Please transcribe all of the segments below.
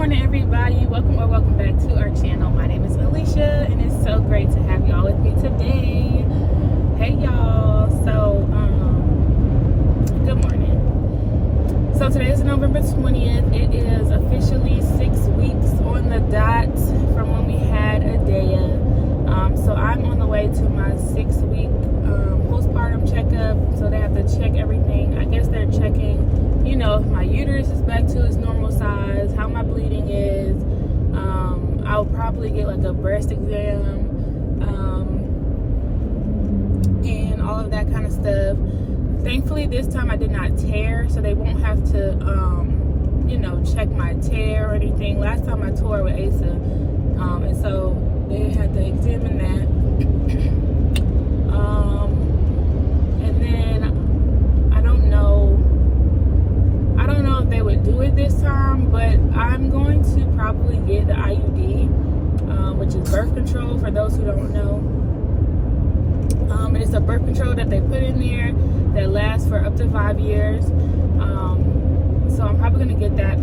morning, everybody. Welcome or welcome back to our channel. My name is Alicia, and it's so great to have y'all with me today. Hey, y'all. So, good morning. So today is November 20th. It is officially 6 weeks on the dot from when we had Adaya. So I'm on the way to my 6-week postpartum checkup. So they have to check everything. I guess they're checking, you know, if my uterus is back to its normal size, how my bleeding is. I'll probably get like a breast exam, and all of that kind of stuff. Thankfully this time I did not tear, so they won't have to you know, check my tear or anything. Last time I tore with Asa, and so they had to examine that. And then I don't know if they would do it this time, but I'm going to probably get the IUD, which is birth control, for those who don't know. And it's a birth control that they put in there that lasts for up to 5 years. So I'm probably going to get that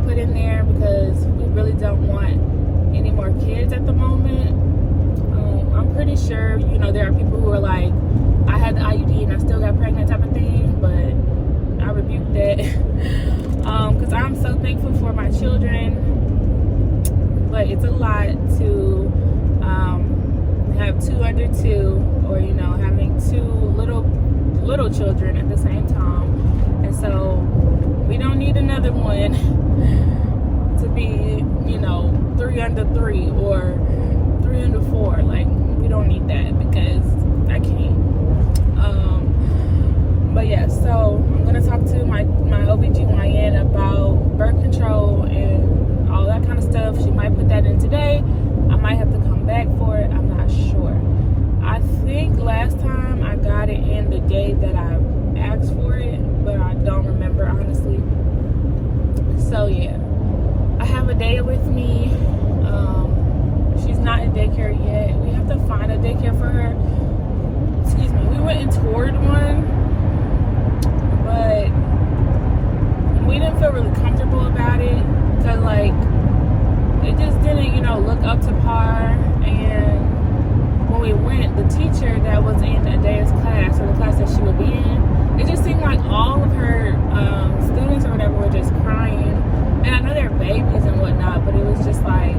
put in there because we really don't want any more kids at the moment. I'm pretty sure, you know, there are people who are like, I had the IUD and I still got pregnant type of thing, but I rebuke that because I'm so thankful for my children, but it's a lot to have 2 under 2, or, you know, having 2 little children at the same time. And so we don't need another one to be, you know, 3 under 3 or 3 under 4. Like, we don't need that because I can't. But yeah, so I'm gonna talk to my OBGYN about birth control and all that kind of stuff. She might put that in today. I might have to come back for it. I'm not sure. I think last time I got it in the day that I asked for it, but I don't remember honestly. So yeah, I have Adaya with me. She's not in daycare yet. We have to find a daycare for her. Excuse me. We went and toured one, but we didn't feel really comfortable about it because, like, it just didn't, you know, look up to par. And when we went, the teacher that was in Adaya's class, or the class that she would be in, it just seemed like all of her students or whatever were just crying. And I know they're babies and whatnot, but it was just like,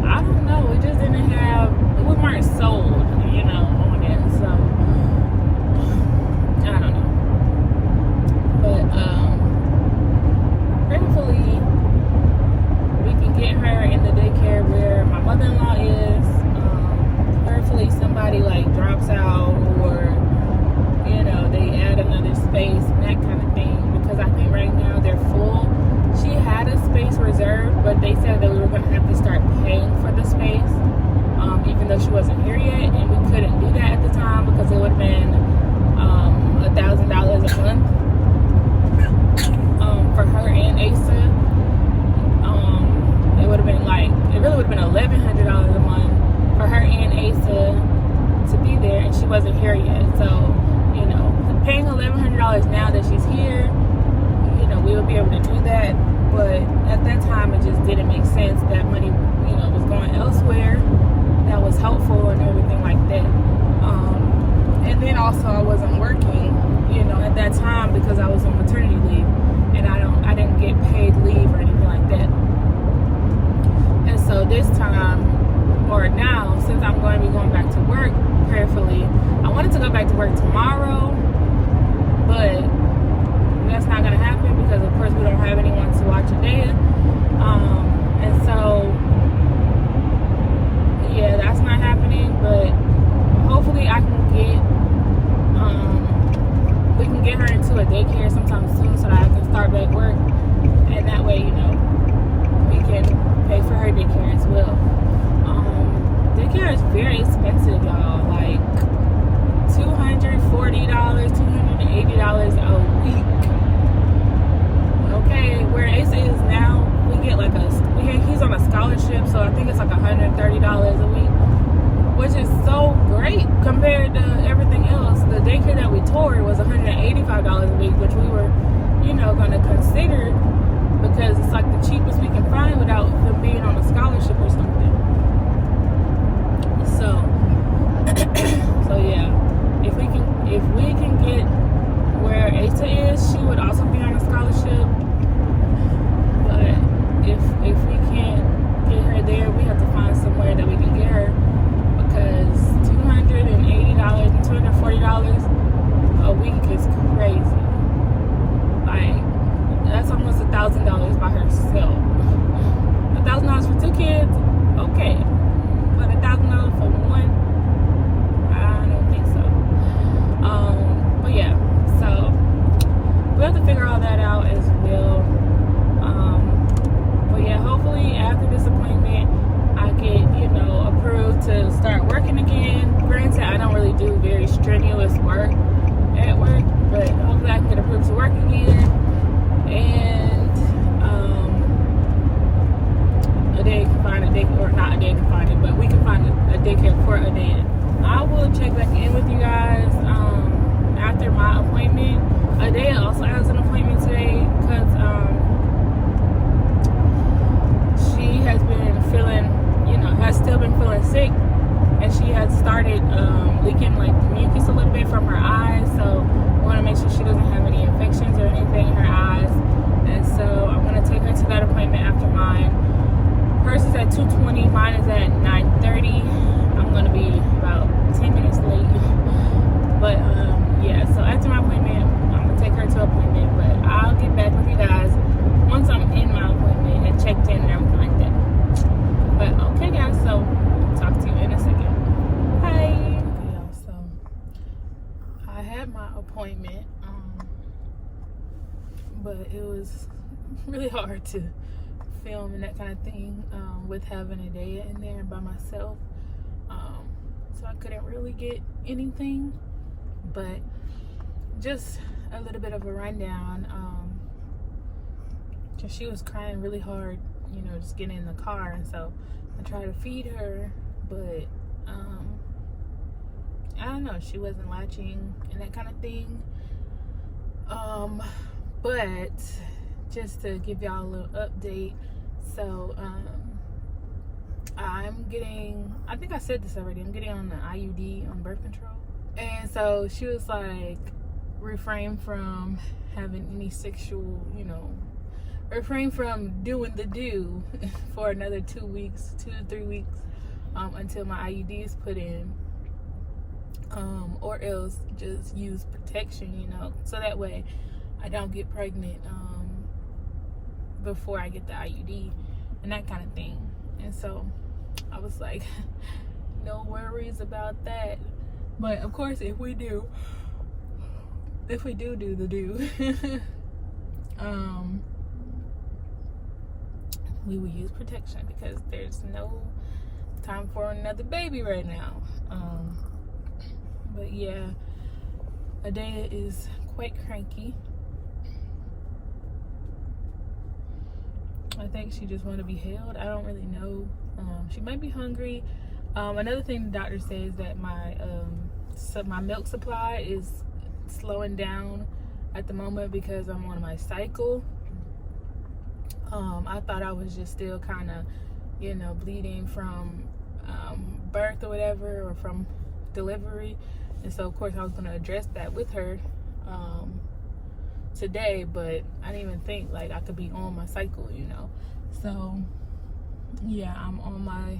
I don't know, it just didn't have, we weren't sold, you know, on it. So I don't know. But prayerfully we can get her in the daycare where my mother-in-law is. Prayerfully somebody like drops out, or, you know, they add another space and that kind of thing, because I think right now they're full. She had a space reserved, but they said that we were going to have to start paying for the space, even though she wasn't here yet, and we couldn't do that at the time because it would have been $1,000 a month for her and Asa. It would have been like, it really would have been $1,100 a month for her and Asa to be there, and she wasn't here yet. So, you know, paying $1,100 now that she's here, you know, we would be able to do that. But at that time, it just didn't make sense. That money, you know, was going elsewhere. That was helpful and everything like that. And then also I wasn't working, you know, at that time because I was on maternity leave, and I didn't get paid leave or anything like that. And so this time, or now, since I'm going to be going back to work prayerfully, I wanted to go back to work tomorrow, but that's not going to happen because of course we don't have anyone to watch Adaya. And so yeah, that's not happening, but hopefully I can get we can get her into a daycare sometime soon so that I can start back work, and that way, you know, we can pay for her daycare as well. Daycare is very expensive, y'all. Like $240, $280 a week. Okay, where Asa is now, we get like he's on a scholarship, so I think it's like $130 a week, which is so great compared to everything else. The daycare that we toured was $185 a week, which we were, you know, going to consider because it's like the cheapest we can find without them being on a scholarship or something. So so yeah, if we can get where Asa is, she would also be on a scholarship. But if we can't get her there, we have to find somewhere that we can get her, because $280 and $240 a week is crazy. Like, that's almost $1,000 by herself. $1,000 for 2 kids, okay, but $1,000 for one, I don't think so. But yeah, so we have to figure all that out as well. But yeah, hopefully after this appointment, I get, approved to start working again. Granted, I don't really do very strenuous work at work, but hopefully I can get approved to work again. And Adaya can find a daycare, or not Adaya can find it, but we can find a daycare for Adaya. I will check back in with you guys after my appointment. Adaya also has an appointment today because she has been feeling, has still been feeling sick, and she has started leaking like mucus a little bit from her eyes. So we want to make sure she doesn't have any infections or anything in her eyes. And so I'm going to take her to that appointment after mine. Hers is at 2:20, mine is at 9:30. I'm going to be about 10 minutes late. But yeah, so after my appointment, I'm going to take her to an appointment. But I'll get back with you guys once I'm in my appointment and checked in and everything like that. But okay, guys, so talk to you in a second. Hi. Okay, y'all, so I had my appointment, but it was really hard to film and that kind of thing with having Adaya in there by myself. So I couldn't really get anything, but just a little bit of a rundown. She was crying really hard, just getting in the car, and so I tried to feed her, but I don't know, she wasn't latching and that kind of thing. But just to give y'all a little update, so I'm getting, I think I said this already, I'm getting on the IUD, on birth control. And so she was like, refrain from having any sexual, refrain from doing the do for another 2 weeks, 2 to 3 weeks, until my IUD is put in, or else just use protection, so that way I don't get pregnant before I get the IUD and that kind of thing. And so I was like, no worries about that. But of course, if we do the do, we will use protection, because there's no time for another baby right now. But yeah, Adaya is quite cranky. I think she just want to be held. I don't really know. She might be hungry. Another thing the doctor says that my milk supply is slowing down at the moment because I'm on my cycle. I thought I was just still kind of, bleeding from birth or whatever, or from delivery. And so, of course, I was going to address that with her today, but I didn't even think like I could be on my cycle, So, yeah, I'm on my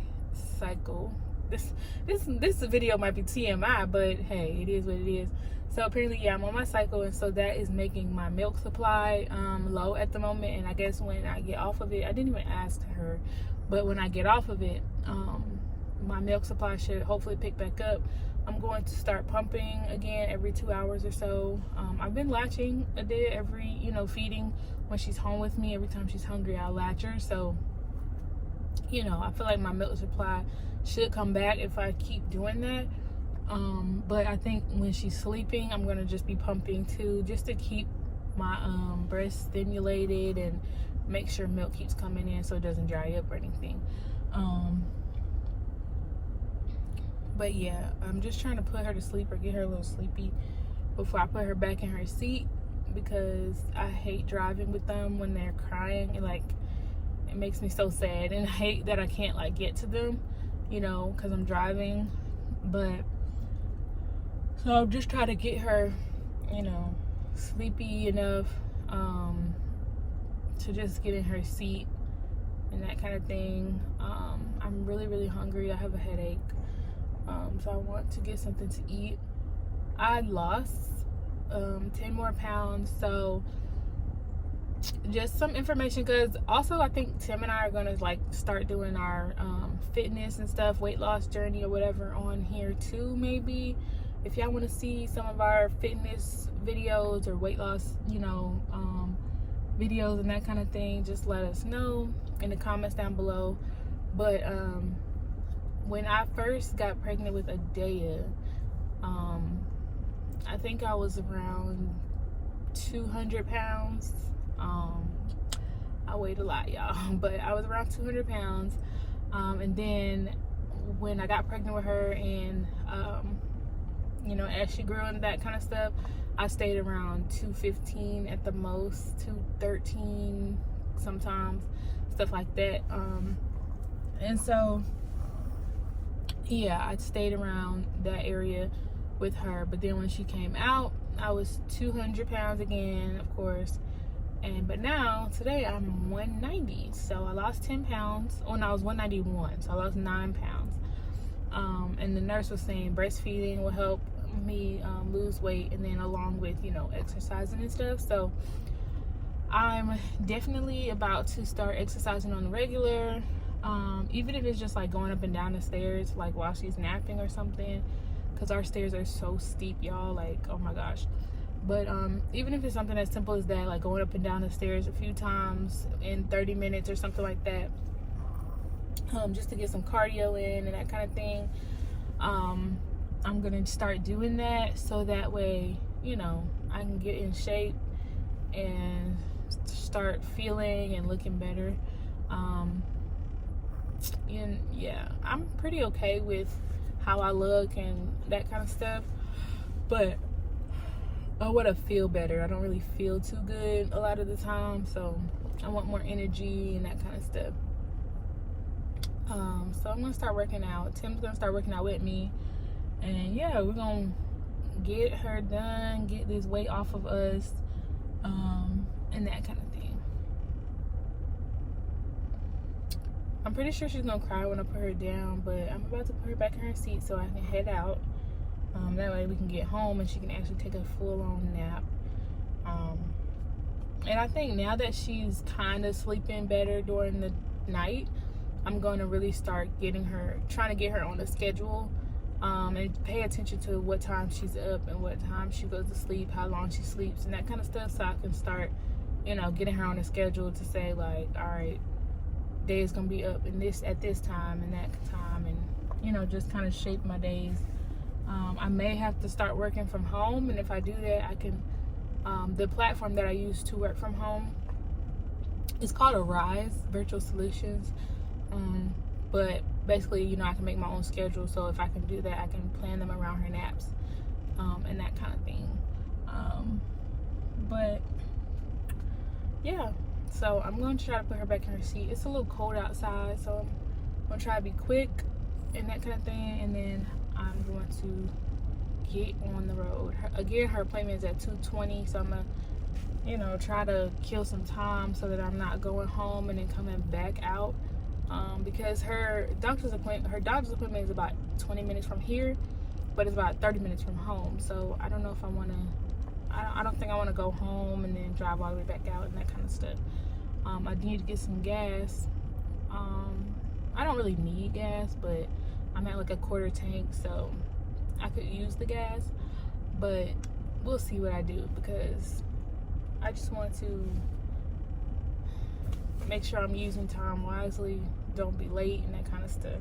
cycle. This video might be TMI, but hey, it is what it is. So apparently, yeah, I'm on my cycle, and so that is making my milk supply low at the moment. And I guess when I get off of it, I didn't even ask her, but when I get off of it, my milk supply should hopefully pick back up. I'm going to start pumping again every 2 hours or so. I've been latching Adaya every, feeding when she's home with me. Every time she's hungry, I'll latch her. So, I feel like my milk supply should come back if I keep doing that. But I think when she's sleeping, I'm going to just be pumping too, just to keep my breast stimulated and make sure milk keeps coming in so it doesn't dry up or anything. But yeah, I'm just trying to put her to sleep or get her a little sleepy before I put her back in her seat, because I hate driving with them when they're crying, and like it makes me so sad, and I hate that I can't like get to them, you know, because I'm driving. But so I'm just trying to get her, you know, sleepy enough to just get in her seat and that kind of thing. I'm really hungry. I have a headache, so I want to get something to eat. I lost 10 more pounds, so just some information, because also I think Tim and I are gonna like start doing our fitness and stuff, weight loss journey or whatever on here too. Maybe if y'all want to see some of our fitness videos or weight loss, you know, videos and that kind of thing, just let us know in the comments down below. But when I first got pregnant with Adaya, I think I was around 200 pounds. I weighed a lot, y'all, but I was around 200 pounds. And then when I got pregnant with her, and you know, as she grew and that kind of stuff, I stayed around 215 at the most, 213 sometimes, stuff like that. And so yeah, I stayed around that area with her. But then when she came out, I was 200 pounds again, of course. But now today I'm 190, so I lost 10 pounds. Oh no, I was 191, so I lost 9 pounds. And the nurse was saying breastfeeding will help me lose weight, and then along with, you know, exercising and stuff. So I'm definitely about to start exercising on the regular, even if it's just like going up and down the stairs like while she's napping or something, because our stairs are so steep, y'all, like, oh my gosh. But even if it's something as simple as that, like going up and down the stairs a few times in 30 minutes or something like that, just to get some cardio in and that kind of thing, I'm gonna start doing that, so that way, you know, I can get in shape and start feeling and looking better. And yeah, I'm pretty okay with how I look and that kind of stuff, but I want to feel better. I don't really feel too good a lot of the time, so I want more energy and that kind of stuff. So I'm gonna start working out. Tim's gonna start working out with me, and yeah, we're gonna get her done, get this weight off of us, and that kind of thing. I'm pretty sure she's gonna cry when I put her down, but I'm about to put her back in her seat so I can head out. That way we can get home and she can actually take a full-on nap. And I think now that she's kind of sleeping better during the night, I'm going to really start trying to get her on a schedule, and pay attention to what time she's up and what time she goes to sleep, how long she sleeps and that kind of stuff, so I can start, you know, getting her on a schedule to say like, all right, day's gonna be up at this time and that time, and, you know, just kind of shape my days. I may have to start working from home, and if I do that, I can, the platform that I use to work from home is called Arise Virtual Solutions. But basically, you know, I can make my own schedule, so if I can do that, I can plan them around her naps, and that kind of thing. But yeah, so I'm going to try to put her back in her seat. It's a little cold outside, so I'm going to try to be quick and that kind of thing, and then I'm going to get on the road. Her appointment is at 2:20, so I'm gonna, you know, try to kill some time so that I'm not going home and then coming back out, because her doctor's appointment is about 20 minutes from here, but it's about 30 minutes from home. So I don't know if I want to, I don't think I want to go home and then drive all the way back out and that kind of stuff. I need to get some gas. I don't really need gas, but I'm at like a quarter tank, so I could use the gas, but we'll see what I do, because I just want to make sure I'm using time wisely, don't be late and that kind of stuff.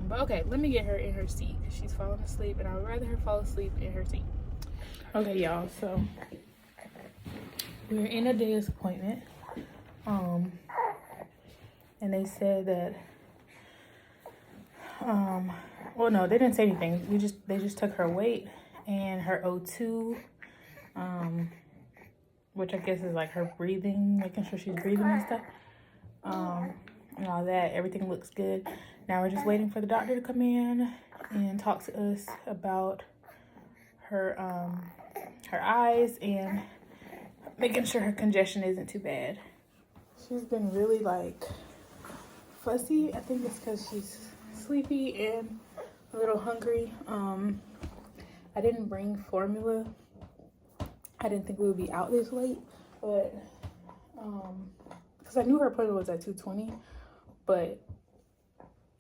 But okay, let me get her in her seat, because she's falling asleep, and I would rather her fall asleep in her seat. Okay, y'all, so we're in Adaya's appointment, and they said that, well, no, they didn't say anything. They just took her weight and her O2 which I guess is like her breathing, making sure she's breathing and stuff. And all that. Everything looks good. Now we're just waiting for the doctor to come in and talk to us about her her eyes and making sure her congestion isn't too bad. She's been really like fussy. I think it's because she's sleepy and a little hungry. I didn't bring formula. I didn't think we would be out this late, but because I knew her appointment was at 2:20, but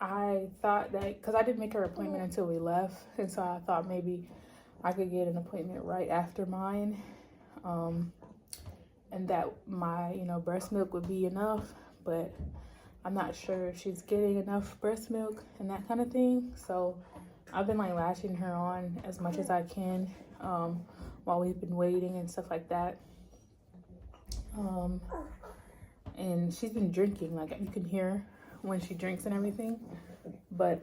I thought that because I didn't make her appointment until we left, and so I thought maybe I could get an appointment right after mine, and that my breast milk would be enough. But I'm not sure if she's getting enough breast milk and that kind of thing. So I've been like latching her on as much as I can while we've been waiting and stuff like that. And she's been drinking, like you can hear when she drinks and everything, but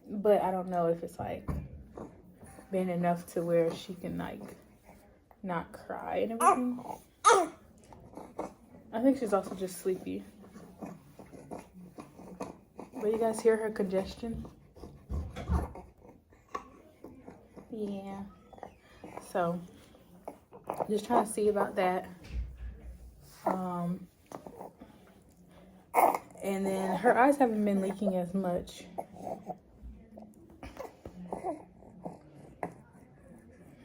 but I don't know if it's like been enough to where she can like not cry and everything. I think she's also just sleepy. But you guys hear her congestion? Yeah. So just trying to see about that. And then her eyes haven't been leaking as much.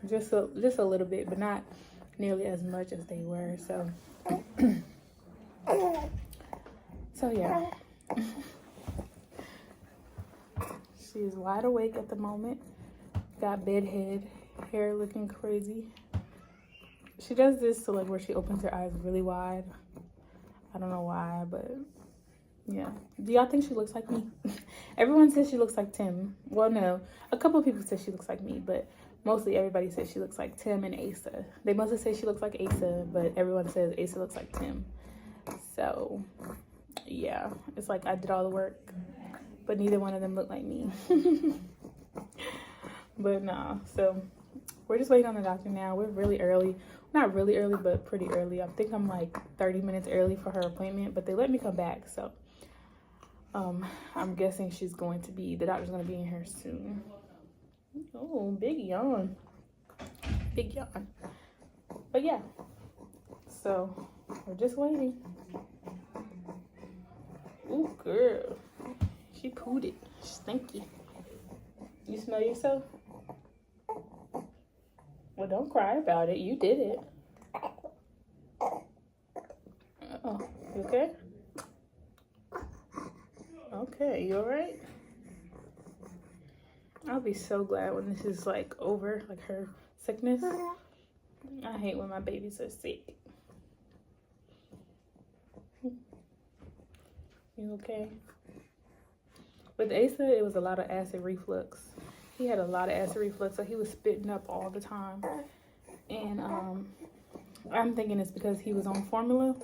Just a little bit, but not nearly as much as they were. So so yeah. She's wide awake at the moment. Got bedhead, hair looking crazy. She does this to like where she opens her eyes really wide. I don't know why, but yeah. Do y'all think she looks like me? Everyone says she looks like Tim. Well, no, a couple of people say she looks like me, but mostly everybody says she looks like Tim and Asa. They mostly say she looks like Asa, but everyone says Asa looks like Tim. So yeah, it's like I did all the work, but neither one of them look like me. But nah, so we're just waiting on the doctor now. We're really early. Not really early, but pretty early. I think I'm like 30 minutes early for her appointment, but they let me come back. So I'm guessing the doctor's going to be in here soon. Oh, big yawn. Big yawn. But yeah, so we're just waiting. Ooh, girl. She pooed it. She's stinky. You smell yourself? Well, don't cry about it. You did it. Uh-oh. You okay? Okay, you alright? I'll be so glad when this is like over, like her sickness. I hate when my babies are sick. You okay? With Asa, it was a lot of acid reflux. He had a lot of acid reflux, so he was spitting up all the time. And I'm thinking it's because he was on formula.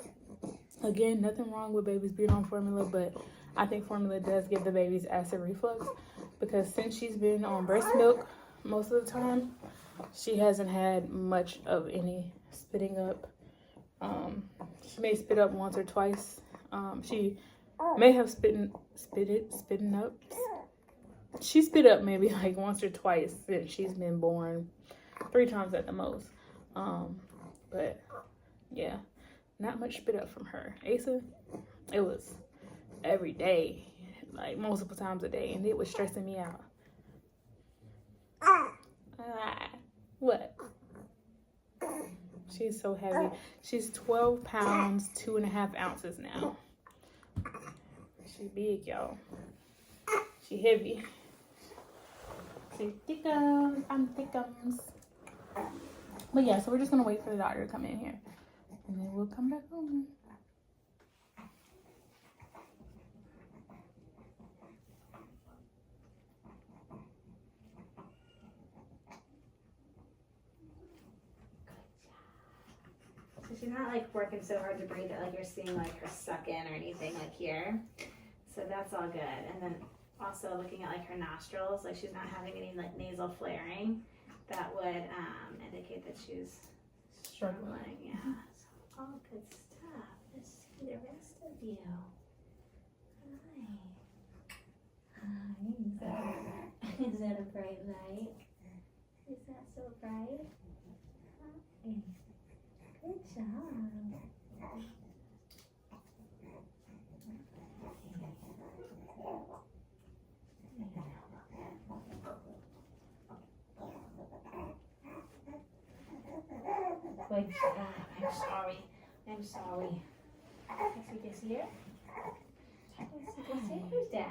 Again, nothing wrong with babies being on formula, but I think formula does give the babies acid reflux, because since she's been on breast milk most of the time, she hasn't had much of any spitting up. She may spit up once or twice. She may have spitting up. She spit up maybe like once or twice since she's been born, 3 times at the most. But yeah, not much spit up from her. Asa, it was every day, like multiple times a day, and it was stressing me out. What? She's so heavy. She's 12 pounds, 2.5 ounces now. She big, y'all. She heavy. She thickums. I'm thickums. But yeah, so we're just gonna wait for the doctor to come in here, and then we'll come back home. So she's not like working so hard to breathe that like you're seeing like her suck in or anything like here. So that's all good. And then also looking at like her nostrils, like she's not having any like nasal flaring. that would indicate that she's struggling. Yeah, so all good stuff. Let's see the rest of you. Hi. Is that a bright light? Is that so bright? Hi. Good job. Good job. I'm sorry. I'm sorry. Is he here? Is he? Who's Dad?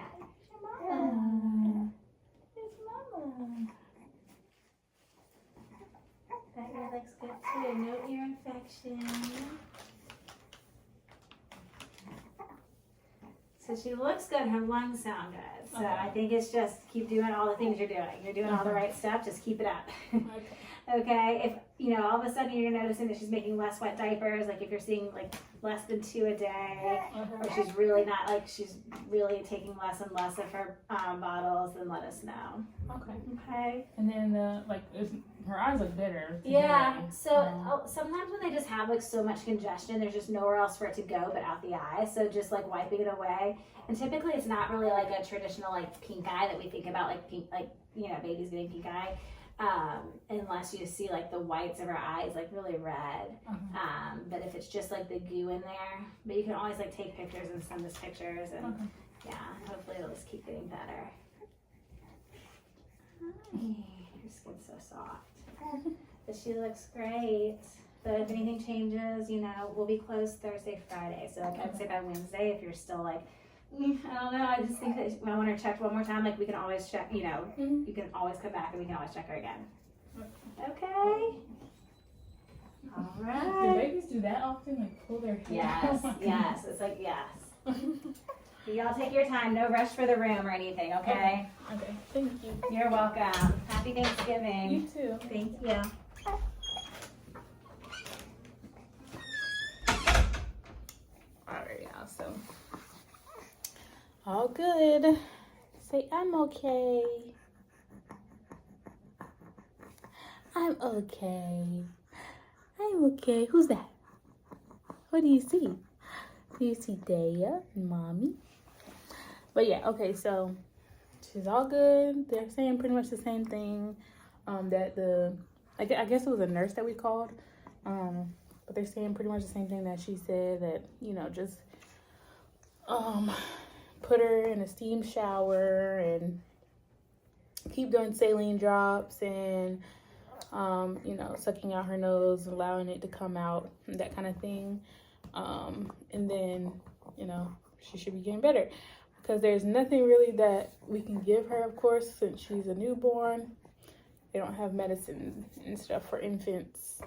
Who's your mama? Who's Mama? That ear looks good too. No ear infection. So she looks good. Her lungs sound good. So I think it's just keep doing all the things you're doing. You're doing all the right stuff. Just keep it up. Okay. If all of a sudden you're noticing that she's making less wet diapers, like if you're seeing like less than 2 a day, or she's really not, like she's really taking less and less of her bottles, then let us know. Okay. And then her eyes look better today. Yeah. So sometimes when they just have like so much congestion, there's just nowhere else for it to go but out the eye. So just like wiping it away. And typically it's not really like a traditional like pink eye that we think about, like pink, like babies getting pink eye. Unless you see like the whites of her eyes like really red. But if it's just like the goo in there, but you can always like take pictures and send us pictures, and yeah, hopefully it'll just keep getting better. Hi. Your skin's so soft. But she looks great. But if anything changes, we'll be closed Thursday, Friday. So like I'd say by Wednesday, if you're still like, I don't know, I just think that I want her checked one more time. Like we can always check, you can always come back and we can always check her again. Okay. All right. Do babies do that often? Like pull their hair? Yes. It's like, yes. Y'all take your time. No rush for the room or anything, okay? Okay. Thank you. You're welcome. Happy Thanksgiving. You too. Thank you. Alright, y'all. So all good. Say I'm okay. I'm okay. I'm okay. Who's that? What do you see? Do you see Daya and Mommy? But yeah, okay, so she's all good. They're saying pretty much the same thing. That I guess it was a nurse that we called. But they're saying pretty much the same thing that she said, that, just put her in a steam shower and keep doing saline drops and, sucking out her nose, allowing it to come out, that kind of thing. And then, she should be getting better, because there's nothing really that we can give her, of course, since she's a newborn. They don't have medicine and stuff for infants.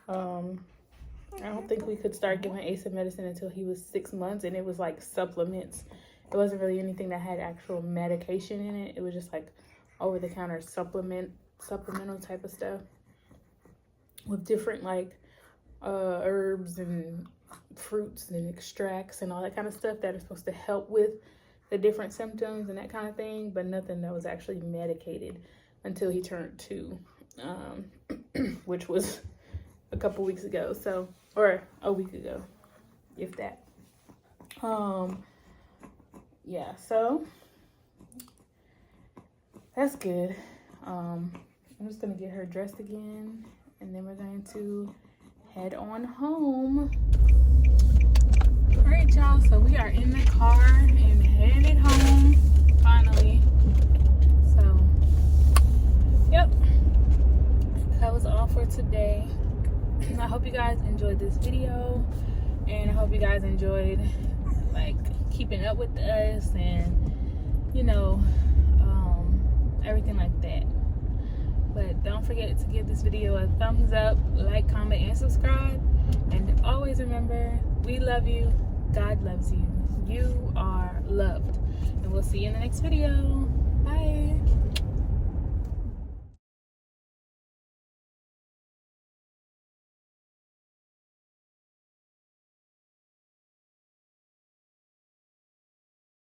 I don't think we could start giving Asa medicine until he was 6 months, and it was like supplements. It wasn't really anything that had actual medication in it. It was just like over-the-counter supplemental type of stuff with different like herbs and fruits and extracts and all that kind of stuff that are supposed to help with the different symptoms and that kind of thing, but nothing that was actually medicated until he turned 2, which was a couple weeks ago, or a week ago, if that. Yeah, so that's good. I'm just gonna get her dressed again, and then we're going to head on home. All right, y'all, so we are in the car and headed home finally. So yep, that was all for today. I hope you guys enjoyed this video, and I hope you guys enjoyed like keeping up with us and everything like that. But don't forget to give this video a thumbs up, like, comment, and subscribe. And always remember, we love you, God loves you, you are loved. And we'll see you in the next video. Bye.